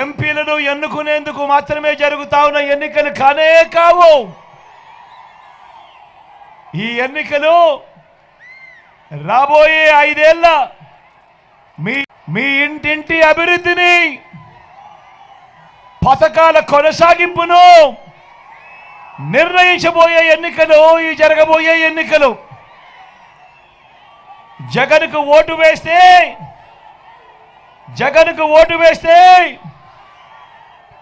ఎంపీలను ఎన్నుకునేందుకు మాత్రమే జరుగుతా ఉన్న ఎన్నికలు కానే కావు. ఈ ఎన్నికలు రాబోయే 5 ఏళ్ల మీ ఇంటింటి అభివృద్ధిని, పథకాల కొనసాగింపును నిర్ణయించబోయే ఎన్నికలు. ఈ జరగబోయే ఎన్నికలు జగన్కు ఓటు వేస్తే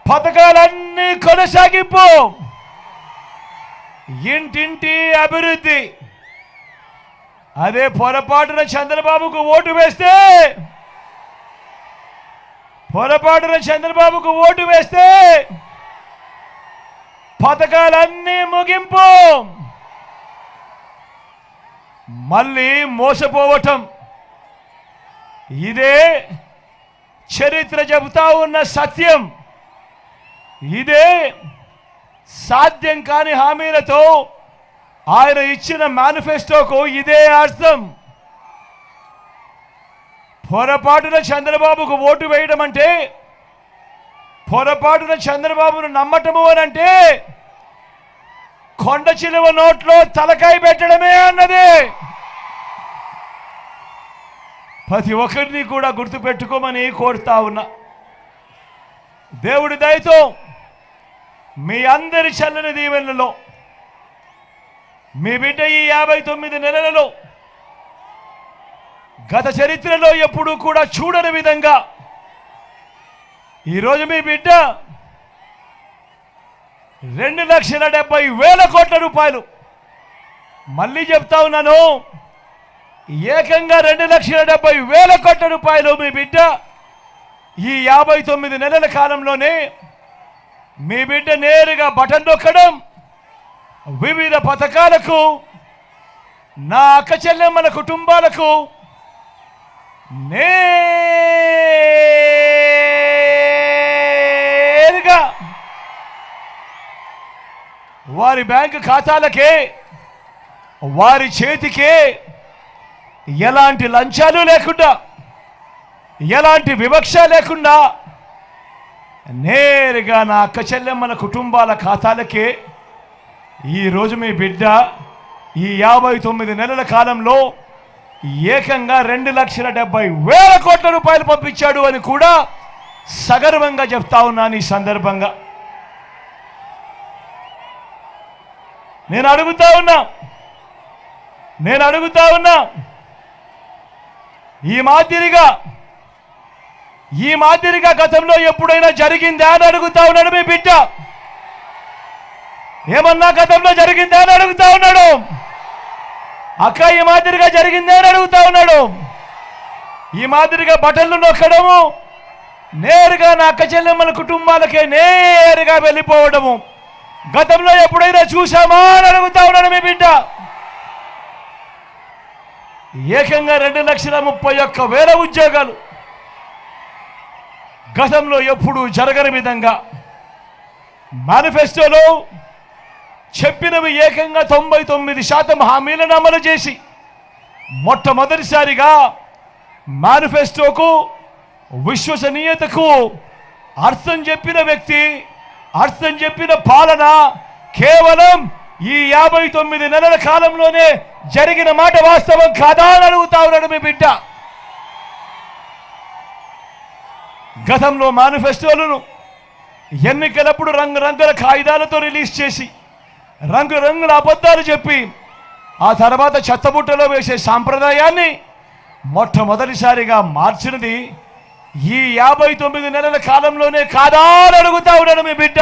పథకాలన్నీ కొనసాగింపు, ఇంటింటి అభివృద్ధి. అదే పొరపాటున చంద్రబాబుకు ఓటు వేస్తే పథకాలన్నీ ముగింపు, మళ్ళీ మోసపోవటం. ఇదే చరిత్ర చెబుతా ఉన్న సత్యం. ఇదే సాధ్యం కాని హామీలతో ఆయన ఇచ్చిన మేనిఫెస్టోకు ఇదే అర్థం. పొరపాటున చంద్రబాబుకు ఓటు వేయడం అంటే, పొరపాటున చంద్రబాబును నమ్మటము అనంటే కొండ చిలువ నోట్లో తలకాయ పెట్టడమే అన్నది. ప్రతి ఒక్కరిని కూడా గుర్తుపెట్టుకోమని కోరుతా ఉన్నా. దేవుడి దయతో మీ అందరి చల్లని దీవెనలలో మీ బిడ్డ ఈ 59 నెలలలో గత చరిత్రలో ఎప్పుడూ కూడా చూడని విధంగా ఈరోజు మీ బిడ్డ 2,70,000 కోట్ల రూపాయలు, మళ్ళీ చెప్తా ఉన్నాను, ఏకంగా 2,70,000 కోట్ల రూపాయలు మీ బిడ్డ ఈ 59 నెలల కాలంలోనే మీ బిడ్డ నేరుగా బటన్ నొక్కడం, వివిధ పథకాలకు, నా అక్క చెల్లెమ్మల కుటుంబాలకు నేరుగా వారి బ్యాంకు ఖాతాలకే, వారి చేతికే ఎలాంటి లంచాలు లేకుండా, ఎలాంటి వివక్ష లేకుండా నేరుగా నా అక్క చెల్లెమ్మల కుటుంబాల ఖాతాలకే ఈరోజు మీ బిడ్డ ఈ 59 నెలల కాలంలో ఏకంగా 2,70,000 కోట్ల రూపాయలు పంపించాడు అని కూడా సగర్వంగా చెప్తా ఉన్నాను. ఈ సందర్భంగా నేను అడుగుతా ఉన్నా, ఈ మాదిరిగా గతంలో ఎప్పుడైనా జరిగిందా అని అడుగుతా ఉన్నాడు మీ బిడ్డ. ఏమన్నా గతంలో జరిగిందా అని అడుగుతా ఉన్నాడు. అక్క ఈ మాదిరిగా జరిగిందా అని అడుగుతా ఉన్నాడు. ఈ మాదిరిగా బటన్లు నొక్కడము, నేరుగా నా అక్క చెల్లెమ్మల కుటుంబాలకే నేరుగా వెళ్ళిపోవడము గతంలో ఎప్పుడైనా చూసామా అని అడుగుతా ఉన్నాడు మీ బిడ్డ. ఏకంగా 2,31,000 ఉద్యోగాలు గతంలో ఎప్పుడు జరగని విధంగా మేనిఫెస్టోలో చెప్పినవి ఏకంగా 99% హామీలను అమలు చేసి మొట్టమొదటిసారిగా మేనిఫెస్టోకు, విశ్వసనీయతకు అర్థం చెప్పిన వ్యక్తి, అర్థం చెప్పిన పాలన కేవలం ఈ 59 నెలల కాలంలోనే జరిగిన మాట వాస్తవం కాదా అని అడుగుతా ఉన్నాడు మీ బిడ్డ. గతంలో మేనిఫెస్టోలను ఎన్నికలప్పుడు రంగురంగుల కాగితాలతో రిలీజ్ చేసి రంగురంగుల అబద్ధాలు చెప్పి ఆ తర్వాత చెత్తబుట్టలో వేసే సాంప్రదాయాన్ని మొట్టమొదటిసారిగా మార్చినది ఈ 59 నెలల కాలంలోనే కాదా అని అడుగుతా ఉన్నాడు మీ బిడ్డ.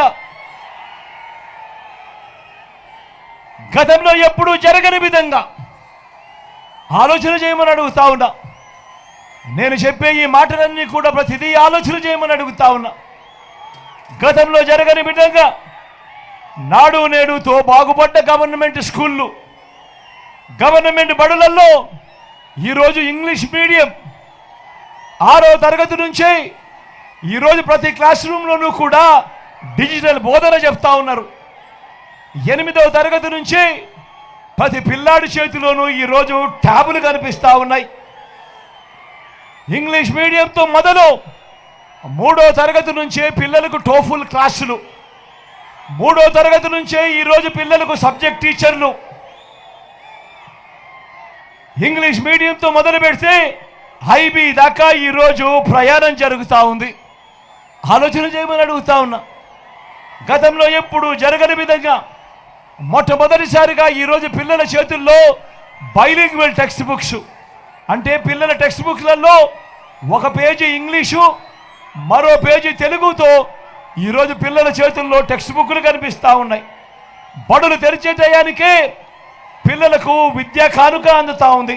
గతంలో ఎప్పుడూ జరగని విధంగా ఆలోచన చేయమని అడుగుతా ఉన్నా. నేను చెప్పే ఈ మాటలన్నీ కూడా ప్రతిదీ ఆలోచన చేయమని అడుగుతా ఉన్నా. గతంలో జరగని విధంగా నాడు నేడుతో బాగుపడ్డ గవర్నమెంట్ స్కూళ్ళు, గవర్నమెంట్ బడులలో ఈరోజు ఇంగ్లీష్ మీడియం 6వ తరగతి నుంచే ఈరోజు ప్రతి క్లాస్ రూమ్లోనూ కూడా డిజిటల్ బోధన చెప్తా ఉన్నారు. 8వ తరగతి నుంచి ప్రతి పిల్లాడి చేతిలోనూ ఈరోజు ట్యాబులు కనిపిస్తూ ఉన్నాయి. ఇంగ్లీష్ మీడియంతో మొదలు మూడో తరగతి నుంచే పిల్లలకు టోఫుల్ క్లాసులు, మూడో తరగతి నుంచే ఈరోజు పిల్లలకు సబ్జెక్ట్ టీచర్లు, ఇంగ్లీష్ మీడియంతో మొదలు పెడితే ఐబీ దాకా ఈరోజు ప్రయాణం జరుగుతూ ఉంది. ఆలోచన చేయమని అడుగుతా ఉన్నా. గతంలో ఎప్పుడు జరగని విధంగా మొట్టమొదటిసారిగా ఈరోజు పిల్లల చేతుల్లో బైలింగ్వల్ టెక్స్ట్ బుక్స్, అంటే పిల్లల టెక్స్ట్ బుక్లలో ఒక పేజీ ఇంగ్లీషు మరో పేజీ తెలుగుతో ఈరోజు పిల్లల చేతుల్లో టెక్స్ట్ బుక్లు కనిపిస్తూ ఉన్నాయి. బడులు తెరిచే టయానికే పిల్లలకు విద్యా కానుక అందుతూ ఉంది.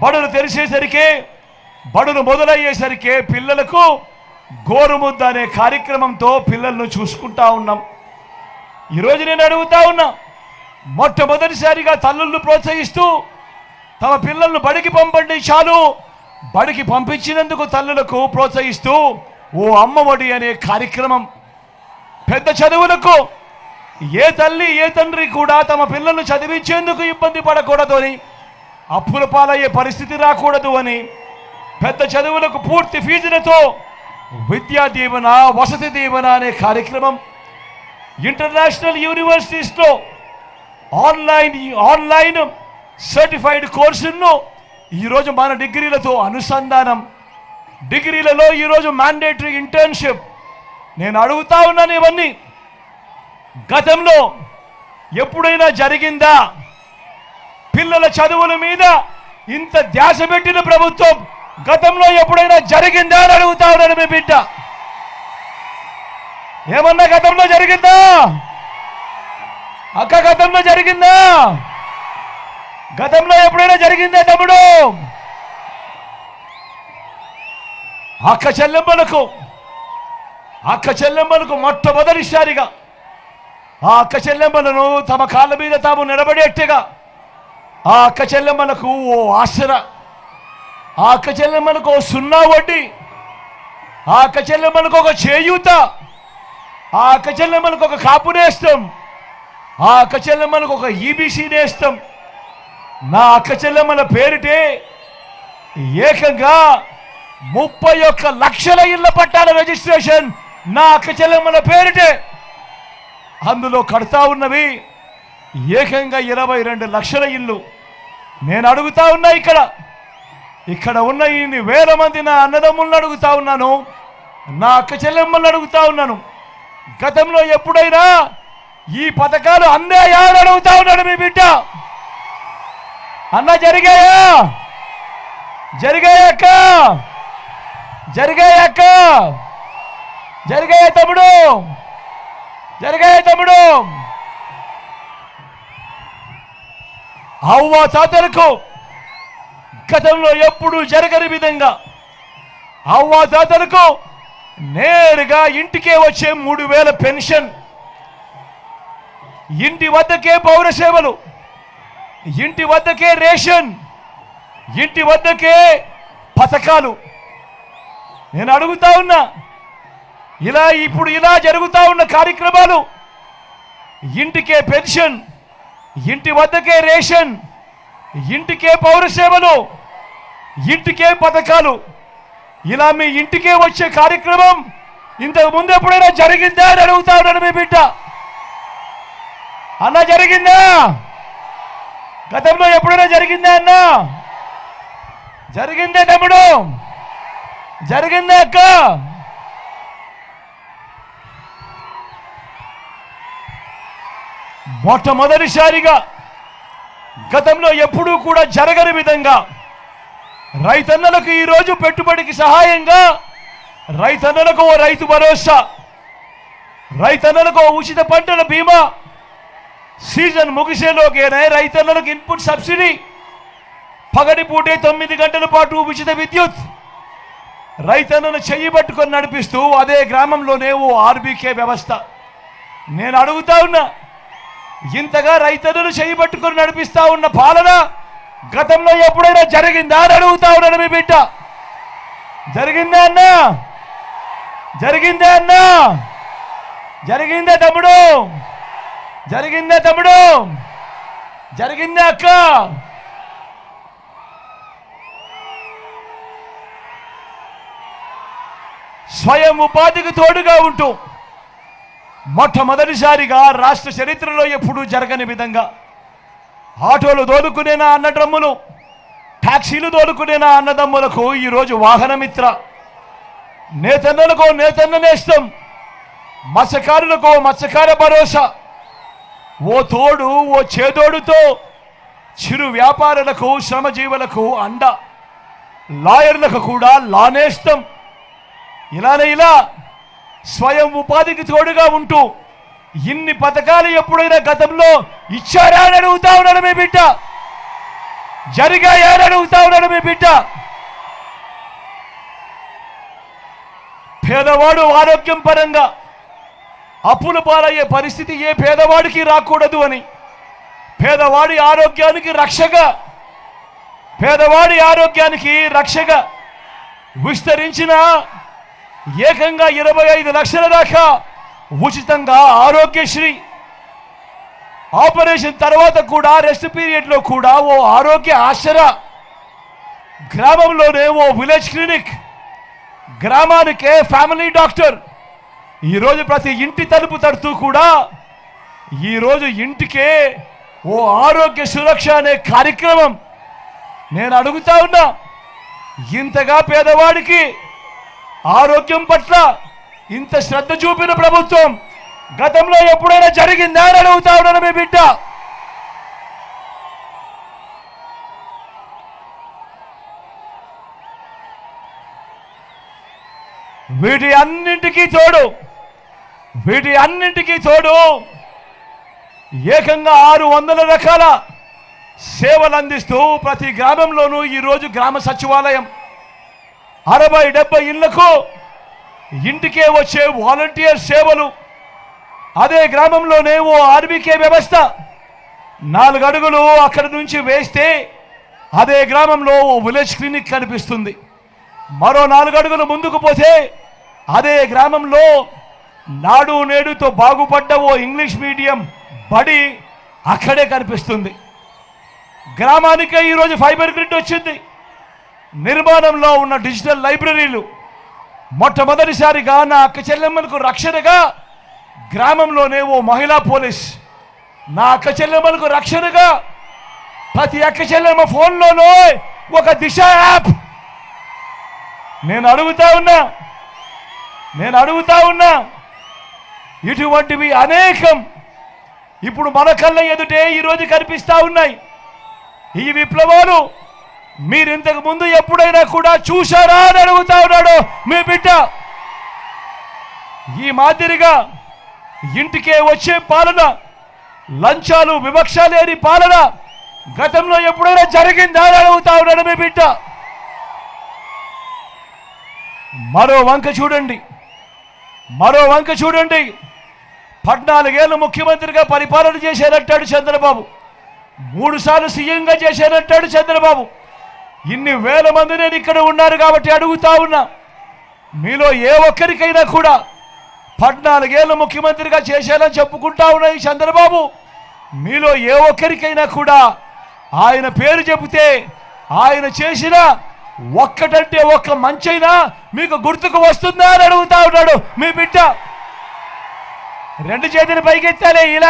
బడులు తెరిచేసరికే, బడులు మొదలయ్యేసరికే పిల్లలకు గోరుముద్ద అనే కార్యక్రమంతో పిల్లలను చూసుకుంటా ఉన్నాం. ఈరోజు నేను అడుగుతా ఉన్నా, మొట్టమొదటిసారిగా తల్లులను ప్రోత్సహిస్తూ తమ పిల్లలను బడికి పంపండి చాలు, బడికి పంపించినందుకు తల్లులకు ప్రోత్సహిస్తూ ఓ అమ్మఒడి అనే కార్యక్రమం. పెద్ద చదువులకు ఏ తల్లి ఏ తండ్రి కూడా తమ పిల్లలను చదివించేందుకు ఇబ్బంది పడకూడదు అని, అప్పుల పాలయ్యే పరిస్థితి రాకూడదు అని పెద్ద చదువులకు పూర్తి ఫీజులతో విద్యా దీవెన, వసతి దీవెన అనే కార్యక్రమం. ఇంటర్నేషనల్ యూనివర్సిటీస్లో ఆన్లైన్ సర్టిఫైడ్ కోర్సులను ఈరోజు మన డిగ్రీలతో అనుసంధానం. డిగ్రీలలో ఈరోజు మ్యాండేటరీ ఇంటర్న్షిప్. నేను అడుగుతా ఉన్నాను, ఇవన్నీ గతంలో ఎప్పుడైనా జరిగిందా? పిల్లల చదువుల మీద ఇంత ధ్యాస పెట్టిన ప్రభుత్వం గతంలో ఎప్పుడైనా జరిగిందా అని అడుగుతా ఉన్నాను. మీ బిడ్డ ఏమన్నా గతంలో జరిగిందా? అక్క గతంలో జరిగిందా? గతంలో ఎప్పుడైనా జరిగిందా తమ్ముడు? అక్క చెల్లెమ్మలకు మొట్టమొదటిసారిగా ఆ అక్క చెల్లెమ్మలను తమ కాళ్ళ మీద తాము నిలబడేట్టుగా ఆ అక్క చెల్లెమ్మలకు ఓ ఆసరా, ఆ అక్క చెల్లెమ్మలకు ఓ సున్నా వడ్డీ, ఆ అక్క చెల్లెమ్మలకు ఒక చేయూత, ఆ అక్క చెల్లెమ్మలకు ఒక కాపు నేస్తం, ఆ అక్క చెల్లెమ్మలకు ఒక ఈబీసీ నేస్తం. నా అక్క చెల్లెమ్మల పేరిటే ఏకంగా 31 లక్షల ఇళ్ల పట్టాల రిజిస్ట్రేషన్ నా అక్క చెల్లెమ్మల పేరిటే. అందులో కడతా ఉన్నవి ఏకంగా 22 లక్షల ఇల్లు. నేను అడుగుతా ఉన్నా, ఇక్కడ ఉన్న ఇన్ని వేల మంది నా అన్నదమ్ములను అడుగుతా ఉన్నాను, నా అక్క చెల్లెమ్మలను అడుగుతా ఉన్నాను, గతంలో ఎప్పుడైనా ఈ పథకాలు అందాయా అని అడుగుతా ఉన్నాడు మీ బిడ్డ. అన్న జరిగాయా? జరిగాయక్క? జరిగాయక్క? జరిగాయ తమ్ముడు? జరిగాయ తమ్ముడు? అవ్వ తాతలకు గతంలో ఎప్పుడు జరగని విధంగా అవ్వ తాతలకు నేరుగా ఇంటికే వచ్చే 3000 పెన్షన్, ఇంటి వద్దకే పౌర సేవలు, ఇంటి వద్దకే రేషన్, ఇంటి వద్దకే పథకాలు. నేను అడుగుతా ఉన్నా, ఇప్పుడు ఇలా జరుగుతా ఉన్న కార్యక్రమాలు, ఇంటికే పెన్షన్, ఇంటి వద్దకే రేషన్, ఇంటికే పౌర సేవలు, ఇంటికే పథకాలు, ఇలా మీ ఇంటికే వచ్చే కార్యక్రమం ఇంతకు ముందు ఎప్పుడైనా జరిగిందా అని అడుగుతా ఉన్నాను మీ బిడ్డ. అన్న జరిగిందా? గతంలో ఎప్పుడైనా జరిగిందా అన్న? జరిగిందే తమ్ముడు? జరిగిందా అక్క? మొట్టమొదటిసారిగా గతంలో ఎప్పుడూ కూడా జరగని విధంగా రైతన్నలకు ఈరోజు పెట్టుబడికి సహాయంగా రైతన్నలకు ఓ రైతు భరోసా, రైతన్నలకు ఓ ఉచిత పంటల బీమా, సీజన్ ముగిసేలోకేనే రైతన్నలకు ఇన్పుట్ సబ్సిడీ, పగటిపూటే 9 గంటల పాటు ఉచిత విద్యుత్, రైతన్నను చెయ్యి పట్టుకొని నడిపిస్తూ అదే గ్రామంలోనే ఓ ఆర్బీకే వ్యవస్థ. నేను అడుగుతా ఉన్నా, ఇంతగా రైతన్నను చెయ్యి పట్టుకొని నడిపిస్తా ఉన్న పాలన గతంలో ఎప్పుడైనా జరిగిందా అని అడుగుతా ఉన్నాను మీ బిడ్డ. జరిగిందా అన్నా? జరిగిందా అన్నా? జరిగిందా తమ్ముడు? జరిగిందా తమ్ముడు? జరిగిందా అక్క? స్వయం ఉపాధికి తోడుగా ఉంటూ మొట్టమొదటిసారిగా రాష్ట్ర చరిత్రలో ఎప్పుడూ జరగని విధంగా ఆటోలు దోలుకునేనా అన్నదమ్ములు, ట్యాక్సీలు దోలుకునేనా అన్నదమ్ములకు ఈరోజు వాహనమిత్ర, నేతన్నలకు నేతన్న నేస్తం, మత్స్యకారులకు మత్స్యకార భరోసా, ఓ తోడు ఓ చేదోడుతో చిరు వ్యాపారులకు శ్రమజీవులకు అండ, లాయర్లకు కూడా లానేస్తం. ఇలా స్వయం ఉపాధికి తోడుగా ఉంటూ ఇన్ని పథకాలు ఎప్పుడైనా గతంలో ఇచ్చారా అని అడుగుతా ఉన్నాడు మీ బిడ్డ. జరిగాయా అని అడుగుతా ఉన్నాడు మీ బిడ్డ. పేదవాడు ఆరోగ్యం పరంగా అప్పుల పాలయ్యే పరిస్థితి ఏ పేదవాడికి రాకూడదు అని పేదవాడి ఆరోగ్యానికి రక్షగా విస్తరించిన ఏకంగా 25 లక్షల దాకా ఉచితంగా ఆరోగ్యశ్రీ ఆపరేషన్ తర్వాత కూడా రెస్ట్ పీరియడ్లో కూడా ఓ ఆరోగ్య ఆసరా, గ్రామంలోనే ఓ విలేజ్ క్లినిక్, గ్రామానికే ఫ్యామిలీ డాక్టర్. ఈరోజు ప్రతి ఇంటి తలుపు తడుతూ కూడా ఈరోజు ఇంటికే ఓ ఆరోగ్య సురక్ష అనే కార్యక్రమం. నేను అడుగుతా ఉన్నా, ఇంతగా పేదవాడికి ఆరోగ్యం పట్ల ఇంత శ్రద్ధ చూపిన ప్రభుత్వం గతంలో ఎప్పుడైనా జరిగిందా అని అడుగుతా ఉన్నాను మీ బిడ్డ. వీటి అన్నింటికీ తోడు ఏకంగా 600 రకాల సేవలు అందిస్తూ ప్రతి గ్రామంలోనూ ఈరోజు గ్రామ సచివాలయం, 60-70 ఇళ్లకు ఇంటికే వచ్చే వాలంటీర్ సేవలు, అదే గ్రామంలోనే ఓ ఆర్బీకే వ్యవస్థ. 4 అడుగులు అక్కడి నుంచి వేస్తే అదే గ్రామంలో ఓ విలేజ్ క్లినిక్ కనిపిస్తుంది. మరో 4 అడుగులు ముందుకు పోతే అదే గ్రామంలో నాడు నేడుతో బాగుపడ్డ ఓ ఇంగ్లీష్ మీడియం బడి అక్కడే కనిపిస్తుంది. గ్రామానికే ఈరోజు ఫైబర్ గ్రిడ్ వచ్చింది. నిర్మాణంలో ఉన్న డిజిటల్ లైబ్రరీలు, మొట్టమొదటిసారిగా నా అక్క చెల్లెమ్మలకు రక్షణగా గ్రామంలోనే ఓ మహిళా పోలీస్, నా అక్క చెల్లెమ్మలకు రక్షణగా ప్రతి అక్క చెల్లెమ్మ ఫోన్లోనూ ఒక దిశ యాప్. నేను అడుగుతా ఉన్నా ఇటువంటివి అనేకం ఇప్పుడు మన కళ్ళ ఎదుటే ఈరోజు కనిపిస్తా ఉన్నాయి. ఈ విప్లవాలు మీరు ఇంతకు ముందు ఎప్పుడైనా కూడా చూశారా అని అడుగుతా ఉన్నాడు మీ బిడ్డ. ఈ మాదిరిగా ఇంటికే వచ్చే పాలన, లంచాలు వివక్ష లేని పాలన గతంలో ఎప్పుడైనా జరిగిందా అని అడుగుతా ఉన్నాడు మీ బిడ్డ. మరో వంక చూడండి. 14 ఏళ్ళు ముఖ్యమంత్రిగా పరిపాలన చేశానంటాడు చంద్రబాబు, 3 సార్లు సీఎంగా చేశానంటాడు చంద్రబాబు. ఇన్ని వేల మంది నేను ఇక్కడ ఉన్నారు కాబట్టి అడుగుతా ఉన్నా, మీలో ఏ ఒక్కరికైనా కూడా 14 ఏళ్ళు ముఖ్యమంత్రిగా చేశానని చెప్పుకుంటా ఉన్న ఈ చంద్రబాబు, మీలో ఏ ఒక్కరికైనా కూడా ఆయన పేరు చెబితే ఆయన చేసిన ఒక్కటంటే ఒక్క మంచైనా మీకు గుర్తుకు వస్తుందా అని అడుగుతా ఉన్నాడు మీ బిడ్డ. 2 చేతులు పైకెత్తాలి. ఇలా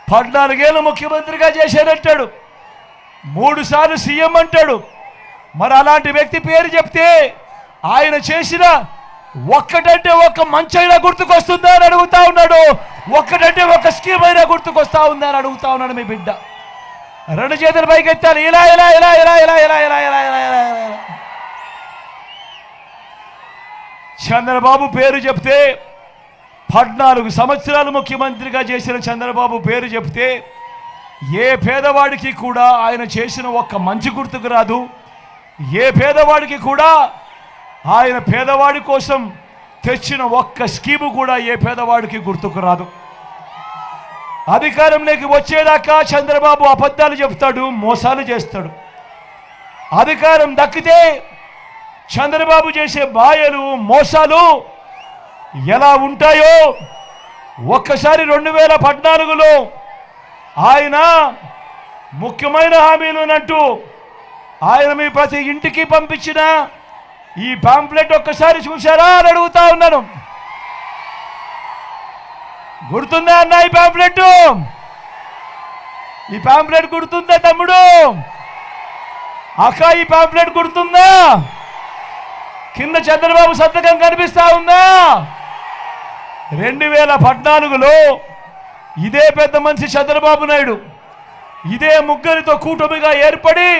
14 ఏళ్ళు ముఖ్యమంత్రిగా చేశానంటాడు, 3 సార్లు సీఎం అంటాడు. మరి అలాంటి వ్యక్తి పేరు చెప్తే ఆయన చేసిన ఒక్కటంటే ఒక్క మంచైనా గుర్తుకొస్తుందా అని అడుగుతా ఉన్నాడు. ఒక్కటంటే ఒక్క స్కీమ్ అయినా గుర్తుకొస్తా ఉందా అని అడుగుతా ఉన్నాడు మీ బిడ్డ. 2 చేతులు పైకెత్తాలి. ఇలా చంద్రబాబు పేరు చెప్తే 14 సంవత్సరాలు ముఖ్యమంత్రిగా చేసిన చంద్రబాబు పేరు చెప్తే ఏ పేదవాడికి కూడా ఆయన చేసిన ఒక్క మంచి గుర్తుకు రాదు. ఏ పేదవాడికి కూడా ఆయన పేదవాడి కోసం తెచ్చిన ఒక్క స్కీము కూడా ఏ పేదవాడికి గుర్తుకు రాదు. అధికారంలోకి వచ్చేదాకా చంద్రబాబు అబద్ధాలు చెప్తాడు, మోసాలు చేస్తాడు. అధికారం దక్కితే చంద్రబాబు చేసే మాయలు మోసాలు ఎలా ఉంటాయో ఒక్కసారి 2014లో ఆయన ముఖ్యమైన హామీలు అంటూ ఆయన మీ ప్రతి ఇంటికి పంపించిన ఈ పాంప్లెట్ ఒక్కసారి చూశారా అని అడుగుతా ఉన్నాను. గుర్తుందా అన్న ఈ పాంప్లెట్? ఈ పాంప్లెట్ గుర్తుందా తమ్ముడు? అక్క ఈ పాంప్లెట్ గుర్తుందా? కింద చంద్రబాబు సంతకం కనిపిస్తా ఉందా? 2014లో ఇదే పెద్ద మనిషి చంద్రబాబు నాయుడు ఇదే ముగ్గురితో కూటమిగా ఏర్పడి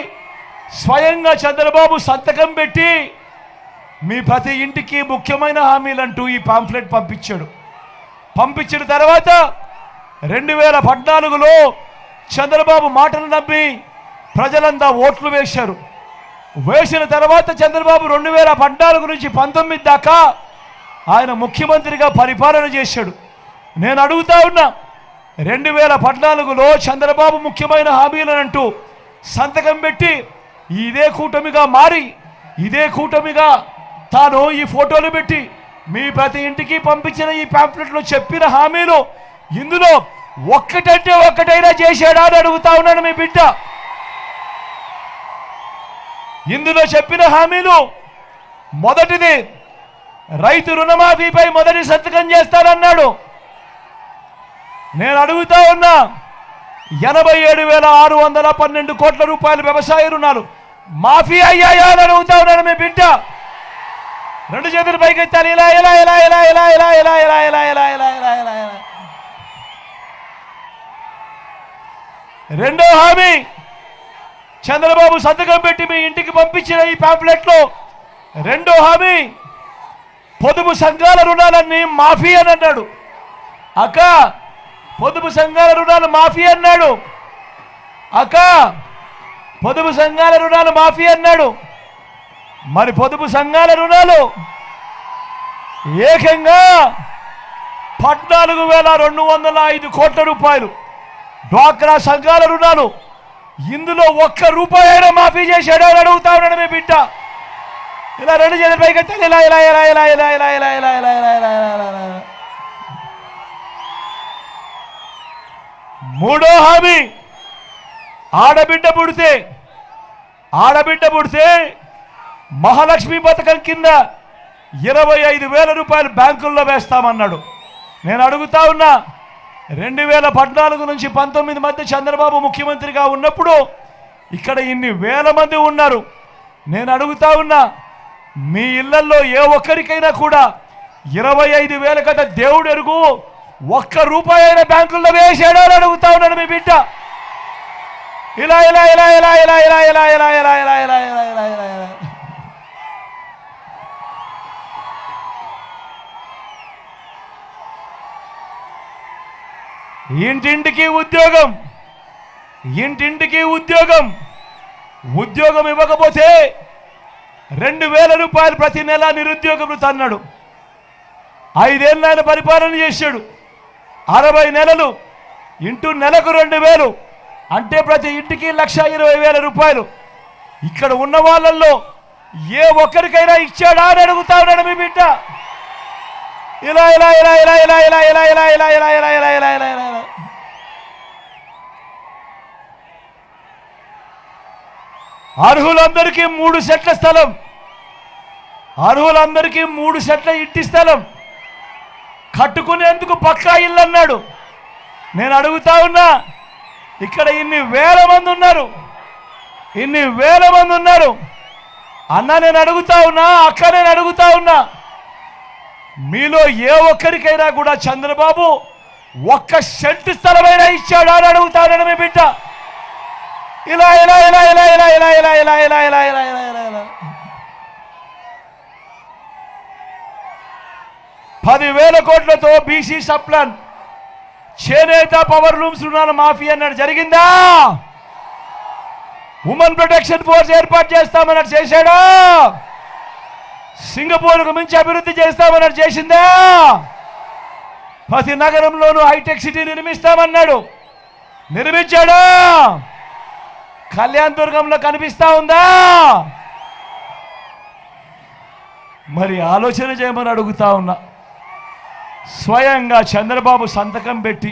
స్వయంగా చంద్రబాబు సంతకం పెట్టి మీ ప్రతి ఇంటికి ముఖ్యమైన హామీలంటూ ఈ పాంప్లెట్ పంపించాడు. పంపించిన తర్వాత 2014లో చంద్రబాబు మాటలు నమ్మి ప్రజలంతా ఓట్లు వేశారు. వేసిన తర్వాత చంద్రబాబు 2014 నుంచి 19 దాకా ఆయన ముఖ్యమంత్రిగా పరిపాలన చేశాడు. నేను అడుగుతా ఉన్నా, 2014లో చంద్రబాబు ముఖ్యమైన హామీలనంటూ సంతకం పెట్టి ఇదే కూటమిగా మారి ఇదే కూటమిగా తాను ఈ ఫోటోలు పెట్టి మీ ప్రతి ఇంటికి పంపించిన ఈ పాంప్లెట్లో చెప్పిన హామీలు ఇందులో ఒక్కటంటే ఒక్కటైనా చేశాడా అని అడుగుతా ఉన్నాను మీ బిడ్డ. ఇందులో చెప్పిన హామీలు మొదటిది రైతు రుణమాఫీపై మొదటి సంతకం చేస్తానన్నాడు. నేను అడుగుతా ఉన్నా, 87,612 కోట్ల రూపాయల వ్యవసాయ రుణాలు మాఫీ అయ్యాయా అని అడుగుతా ఉన్నాను మీ బిడ్డ. రెండు చేతులు పైకెత్తాలి. ఇలా ఇలా ఇలా ఇలా ఇలా ఇలా ఇలా ఇలా ఇలా ఇలా ఇలా ఇలా ఇలా ఇలా. రెండో హామీ చంద్రబాబు సంతకం పెట్టి మీ ఇంటికి పంపించిన ఈ పాంప్లెట్లో రెండో హామీ పొదుపు సంఘాల రుణాలన్నీ మాఫీ అని అన్నాడు. అక్క పొదుపు సంఘాల రుణాలు మాఫీ అన్నాడు. అక్క పొదుపు సంఘాల రుణాలు మాఫీ అన్నాడు. మరి పొదుపు సంఘాల రుణాలు ఏకంగా 14,205 కోట్ల రూపాయలు డ్వాక్రా సంఘాల రుణాలు ఇందులో ఒక్క రూపాయి అయినా మాఫీ చేశాడో అని అడుగుతా ఉన్నాడు మీ బిడ్డ. ఇలా రెండు చేతుల పైకెత్తాలి. ఇలా ఇలా ఇలా ఇలా ఇలా ఇలా ఇలా ఇలా ఇలా ఇలా ఇలా ఇలా. మూడో హామీ ఆడబిడ్డ పుడితే మహాలక్ష్మి పథకం కింద 25,000 రూపాయలు బ్యాంకుల్లో వేస్తామన్నాడు. నేను అడుగుతా ఉన్నా, 2014 నుంచి 19 మధ్య చంద్రబాబు ముఖ్యమంత్రిగా ఉన్నప్పుడు ఇక్కడ ఇన్ని వేల మంది ఉన్నారు. నేను అడుగుతా ఉన్నా, మీ ఇళ్లలో ఏ ఒక్కరికైనా కూడా 25,000 కథ దేవుడు ఎరుగు ఒక్క రూపాయి అయినా బ్యాంకుల్లో వేసాడో అని అడుగుతా ఉన్నాడు మీ బిడ్డ. ఇలా ఇలా ఇలా ఇలా ఇలా ఇలా ఇలా ఇలా ఇలా ఇలా ఇలా ఇలా ఇలా ఇలా ఇలా. ఇంటింటికి ఉద్యోగం ఇవ్వకపోతే 2,000 రూపాయలు ప్రతి నెల నిరుద్యోగ భృతి అన్నాడు. 5 ఏళ్ళు ఆయన పరిపాలన చేశాడు. 60 నెలలు ఇంటూ నెలకు 2,000 అంటే ప్రతి ఇంటికి 1,20,000 రూపాయలు. ఇక్కడ ఉన్న వాళ్ళల్లో ఏ ఒక్కరికైనా ఇచ్చాడా అని అడుగుతా ఉన్నాడు మీ బిడ్డ. ఇలా ఇలా ఇలా ఇలా ఇలా ఇలా ఇలా ఇలా ఇలా ఇలా ఇలా ఇలా ఇలా ఇలా ఇలా. అర్హులందరికీ 3 సెట్ల స్థలం, అర్హులందరికీ 3 సెట్ల ఇంటి స్థలం కట్టుకునేందుకు పక్కా ఇల్లు అన్నాడు. నేను అడుగుతా ఉన్నా, ఇక్కడ ఇన్ని వేల మంది ఉన్నారు అన్న. నేను అడుగుతా ఉన్నా, అక్క నేను అడుగుతా ఉన్నా, మీలో ఏ ఒక్కరికైనా కూడా చంద్రబాబు 1 సెంటు స్థలమైనా ఇచ్చాడా అని అడుగుతా ఉన్నాను మీ బిడ్డ. ఇలా ఇలా ఇలా ఇలా ఇలా ఇలా ఇలా ఇలా ఇలా ఇలా ఇలా ఇలా ఇలా ఇలా. 10,000 కోట్లతో బీసీ సప్లాన్ చేనేత పవర్ లూమ్స్ రుణాల మాఫీ అన్నాడు. జరిగిందా? ఉమెన్ ప్రొటెక్షన్ ఫోర్స్ ఏర్పాటు చేస్తామన్నాడు. చేశాడా? సింగపూర్కు మించి అభివృద్ధి చేస్తామన్నాడు. చేసిందా? ప్రతి నగరంలోనూ హైటెక్ సిటీ నిర్మిస్తామన్నాడు. నిర్మించాడా? కళ్యాణ్ దుర్గంలో కనిపిస్తా ఉందా? మరి ఆలోచన చేయమని అడుగుతా ఉన్నా. స్వయంగా చంద్రబాబు సంతకం పెట్టి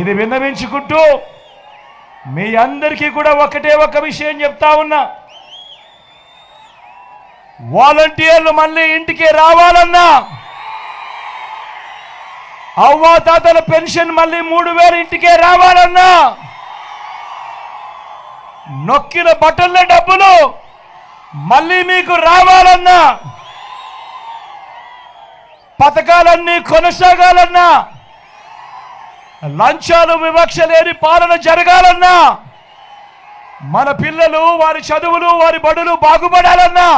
ఇది విన్నవించుకుంటూ మీ అందరికీ కూడా ఒకటే ఒక విషయం చెప్తా ఉన్నా. వాలంటీర్లు మళ్ళీ ఇంటికి రావాలన్నా, అవ్వాతాతల పెన్షన్ మళ్ళీ 3000 ఇంటికే రావాలన్నా, నొక్కిన బటన్ల డబ్బులు మళ్ళీ మీకు రావాలన్నా, పథకాలన్నీ కొనసాగాలన్నా, లంచాలు వివక్ష లేని పాలన జరగాలన్నా, మన పిల్లలు వారి చదువులు వారి బడులు బాగుపడాలన్నా,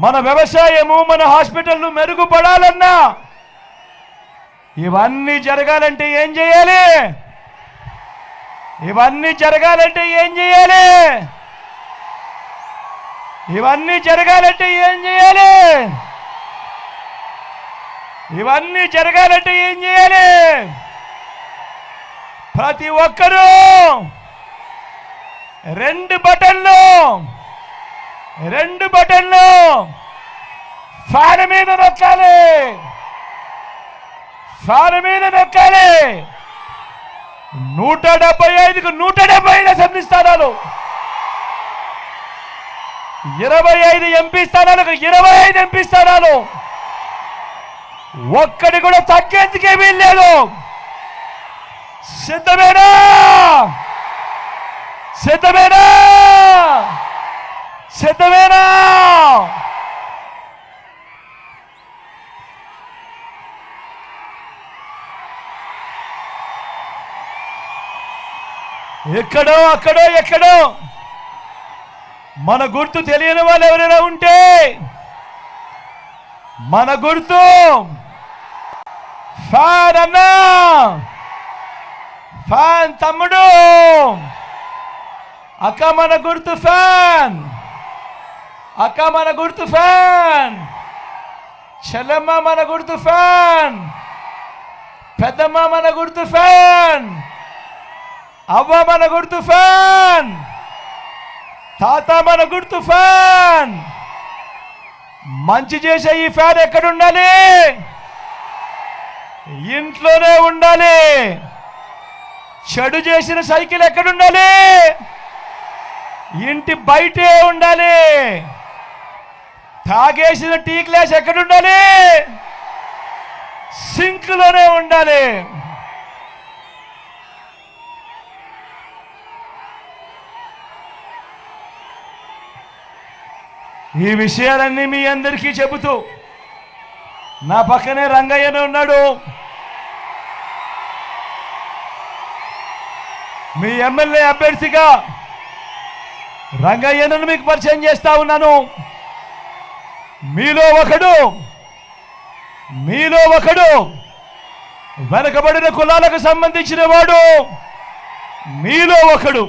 మన వ్యవసాయము మన హాస్పిటల్లు మెరుగుపడాలన్నా, ఇవన్నీ జరగాలంటే ఏం చేయాలి? ఇవన్నీ జరగాలంటే ఏం చేయాలి? ఇవన్నీ జరగాలంటే ఏం చేయాలి? ఇవన్నీ జరగాలంటే ఏం చేయాలి? ప్రతి ఒక్కరూ 2 బటన్లు ఫ్యాన్ మీద నొక్కాలి. ఫ్యాన్ మీద నొక్కాలి. 175కు 175 అసెంబ్లీ స్థానాలు, 25 ఎంపీ స్థానాలకు 25 ఎంపీ స్థానాలు, ఒక్కడి కూడా తగ్గేందుకే వీల్లేదు. సిద్ధమేనా? సిద్ధమేనా? సిద్ధమేనా? ఎక్కడో అక్కడో ఎక్కడో మన గుర్తు తెలియని వాళ్ళు ఎవరైనా ఉంటే, మన గుర్తు ఫ్యాన్ అన్నా, ఫ్యాన్ తమ్ముడు, అక్క మన గుర్తు ఫ్యాన్, అక్క మన గుర్తు ఫ్యాన్, చెల్లెమ్మ మన గుర్తు ఫ్యాన్, పెద్దమ్మ మన గుర్తు ఫ్యాన్, అవ్వ మన గుర్తు ఫ్యాన్, తాత మన గుర్తు ఫ్యాన్. మంచి చేసే ఈ ఫ్యాన్ ఎక్కడుండాలి? ఇంట్లోనే ఉండాలి. చెడు చేసిన సైకిల్ ఎక్కడుండాలి? ఇంటి బయటే ఉండాలి. తాగేసిన టీ గ్లాస్ ఎక్కడుండాలి? సింక్లోనే ఉండాలి. ఈ విషయాలన్నీ మీ అందరికీ చెబుతూ, నా పక్కనే రంగయ్యనే ఉన్నాడు. మీ ఎమ్మెల్యే అభ్యర్థిగా రంగయ్యను మీకు పరిచయం చేస్తా ఉన్నాను. మీలో ఒకడు వెనకబడిన కులాలకు సంబంధించిన వాడు. మీలో ఒకడు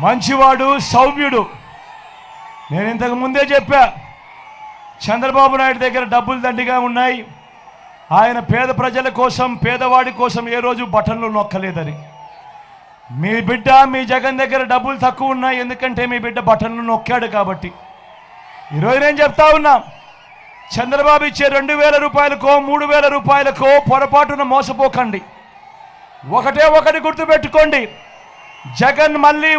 మంచివాడు, సౌమ్యుడు. నేను ఇంతకు ముందే చెప్పా, చంద్రబాబు నాయుడు దగ్గర డబ్బులు దండిగా ఉన్నాయి. ఆయన పేద ప్రజల కోసం, పేదవాడి కోసం ఏ రోజు బటన్లు నొక్కలేదని. మీ బిడ్డ, మీ జగన్ దగ్గర డబ్బులు తక్కువ ఉన్నాయి, ఎందుకంటే మీ బిడ్డ బటన్లు నొక్కాడు కాబట్టి. ఈరోజు నేను చెప్తా ఉన్నా, చంద్రబాబు ఇచ్చే 2000 రూపాయలకో 3000 రూపాయలకో పొరపాటున మోసపోకండి. ఒకటి గుర్తుపెట్టుకోండి, జగన్ మళ్ళీ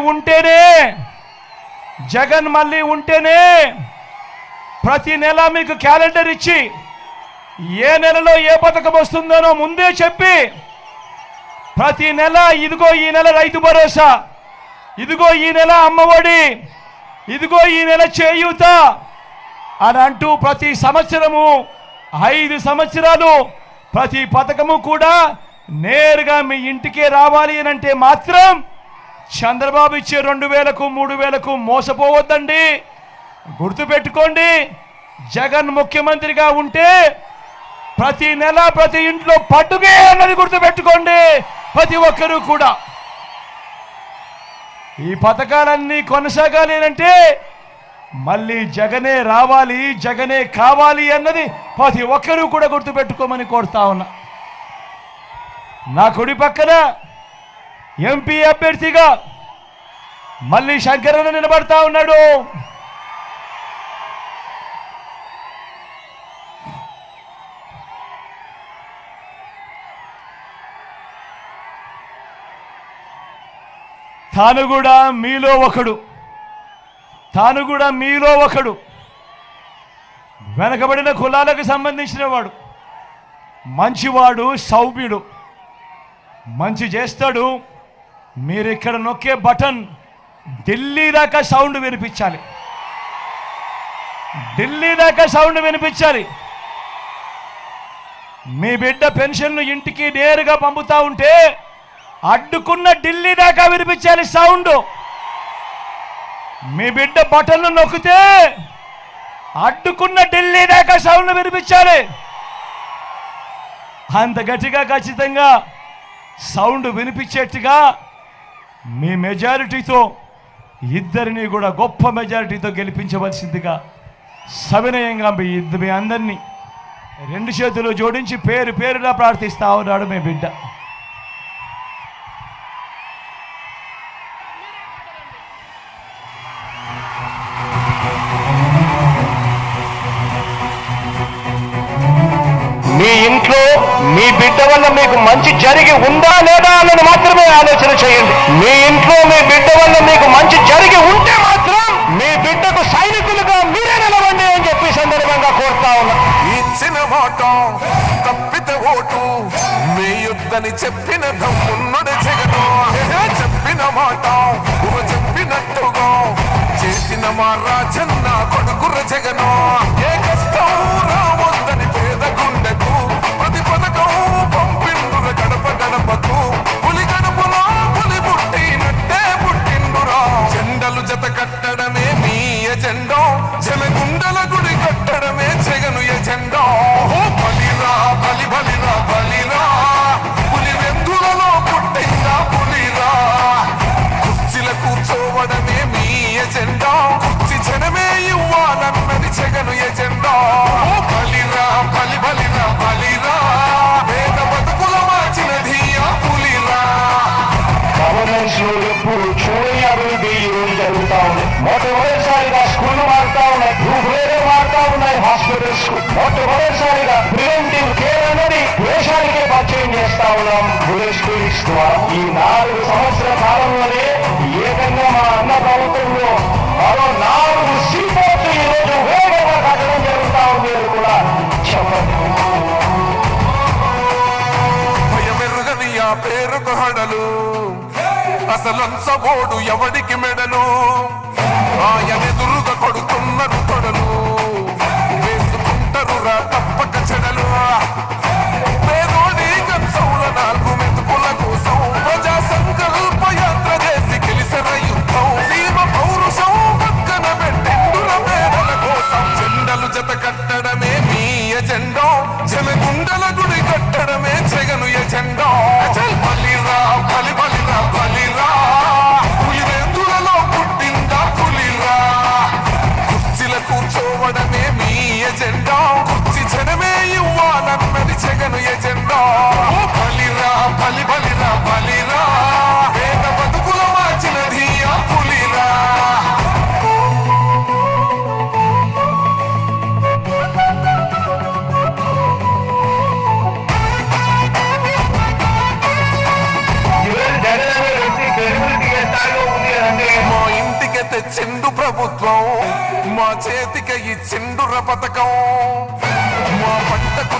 ఉంటేనే ప్రతి నెల మీకు క్యాలెండర్ ఇచ్చి ఏ నెలలో ఏ పథకం వస్తుందనో ముందే చెప్పి, ప్రతి నెల ఇదిగో ఈ నెల రైతు భరోసా, ఇదిగో ఈ నెల అమ్మఒడి, ఇదిగో ఈ నెల చేయూత అని అంటూ ప్రతి సంవత్సరము 5 సంవత్సరాలు ప్రతి పథకము కూడా నేరుగా మీ ఇంటికే రావాలి అని అంటే మాత్రం చంద్రబాబు ఇచ్చే 2000కు 3000కు మోసపోవద్దండి. గుర్తుపెట్టుకోండి, జగన్ ముఖ్యమంత్రిగా ఉంటే ప్రతి నెల ప్రతి ఇంట్లో పట్టుకే అన్నది గుర్తుపెట్టుకోండి ప్రతి ఒక్కరూ కూడా. ఈ పథకాలన్నీ కొనసాగాలి అంటే మళ్ళీ జగనే రావాలి, జగనే కావాలి అన్నది ప్రతి ఒక్కరూ కూడా గుర్తుపెట్టుకోమని కోరుతా ఉన్నా. నా కుడి పక్కన ఎంపీ అభ్యర్థిగా మళ్ళీ శంకరన్న నిలబడతా ఉన్నాడు. తాను కూడా మీలో ఒకడు వెనకబడిన కులాలకు సంబంధించిన వాడు, మంచివాడు, సౌమ్యుడు, మంచి చేస్తాడు. మీరు ఇక్కడ నొక్కే బటన్ ఢిల్లీ దాకా సౌండ్ వినిపించాలి, ఢిల్లీ దాకా సౌండ్ వినిపించాలి. మీ బిడ్డ పెన్షన్ను ఇంటికి నేరుగా పంపుతా ఉంటే అడ్డుకున్న ఢిల్లీ దాకా వినిపించాలి సౌండ్. మీ బిడ్డ బటన్లు నొక్కితే అడ్డుకున్న ఢిల్లీ దాకా సౌండ్ వినిపించాలి. అంత గట్టిగా ఖచ్చితంగా సౌండ్ వినిపించేట్టుగా మీ మెజారిటీతో ఇద్దరిని కూడా గొప్ప మెజారిటీతో గెలిపించవలసిందిగా సవినయంగా మీ అందరినీ రెండు చేతులు జోడించి పేరు పేరుగా ప్రార్థిస్తా ఉన్నాడు మీ బిడ్డ. మీ ఇంట్లో మీ బిడ్డ వల్ల మీకు మంచి జరిగి ఉందా లేదా అన్నది మాత్రమే ఆలోచన చేయండి. మీ ఇంట్లో మీ బిడ్డ వల్ల మీకు మంచి జరిగి ఉంటే మాత్రం మీ బిడ్డకు సైనికులుగా మీరే నిలవండి అని చెప్పి సందర్భంగా కోరుతా ఉన్నా. ఇచ్చిన మాట తప్పితే ఓటు మీ యుద్ధని చెప్పిన దమ్మున్నడు జగను. చెప్పిన మాట చెప్పినట్టుగా చేసిన మా రాజన్న కొడుకుర జగను. ఏ కష్టం రావద్దని పేద గుండెకు ప్రతి పథకం పంపిండుర గడప గడపకు. పులి గడపలో పులి పుట్టినట్టే పుట్టిండురా. జెండలు జత కట్టడమే మీ ఎజెండా, జనగుండల గుడి కట్టడమే జగను ఎజెండా. బలిరా బలి బలిరా బలిరా, పులి వెందులలో పుట్టిందా పులిరా. కుర్చీల కూర్చోవడమే మీ ఎజెండా, కుర్చీ జనమే ఇవ్వాలన్నది జగను ఎజెండా. బలిరా బలి బలిరా బలిరా, పేద బతుకుల మార్చినది ఆ పులిరా. గవర్నెన్స్ లో ఎప్పుడు చూడని అభివృద్ధి ఈ రోజు జరుగుతా ఉంది. మొట్టమొదటిసారిగా స్కూళ్లు మారుతా ఉన్నాయి, భూభేదం మారుతా ఉన్నాయి, హాస్పిటల్స్. మొట్టమొదటిసారిగా ప్రివెంటివ్ కేర్ అనేది దేశానికే పరిచయం చేస్తా ఉన్నాం విలేజ్ క్లినిక్స్ ద్వారా. ఈ 4 సంవత్సరాల కాలంలోనే ఏకంగా మా అన్న ప్రభుత్వంలో మరో 4 సీపోర్ట్లు ఈ రోజు వేగంగా కట్టడం జరుగుతా ఉంది అని కూడా చెప్పండి. భయమెరుగని ఆ పేరుకు హడలు, అసలంచబోడు ఎవడికి మెడలు. ఆయనెదురుగా కొడుతున్నారు తొడలు, వేసుకుంటారు రా తప్పక చెడలు. పేదోడి కంచంల 4 మెతుకుల కోసం ప్రజా సంకల్ప యాత్ర చేసి గెలిసిన యుద్ధం. సీమ పౌరుషం పక్కన పెట్టిండుల పేదల కోసం. జెండలు జత కట్టడమే మీ ఎజెండా, జనగుండల గుడి కట్టడమే జగను ఎజెండా. బలిరా బలి బలిరా బలిరా, పులి వెందులలో పుట్టిందా పులిరా. కుర్చీల కూర్చోవడమే మీ ఎజెండా, కుర్చీ జనమే ఇవ్వాలన్నది జగను ఎజెండా. బలిరా బలి బలిరా బలిరా, పేద బతుకుల మార్చినది ఆ పులిరా. మా ఇంటికి తెచ్చిండు ప్రభుత్వం, మా చేతికి ఇచ్చిండుర పథకం. మా పంటకు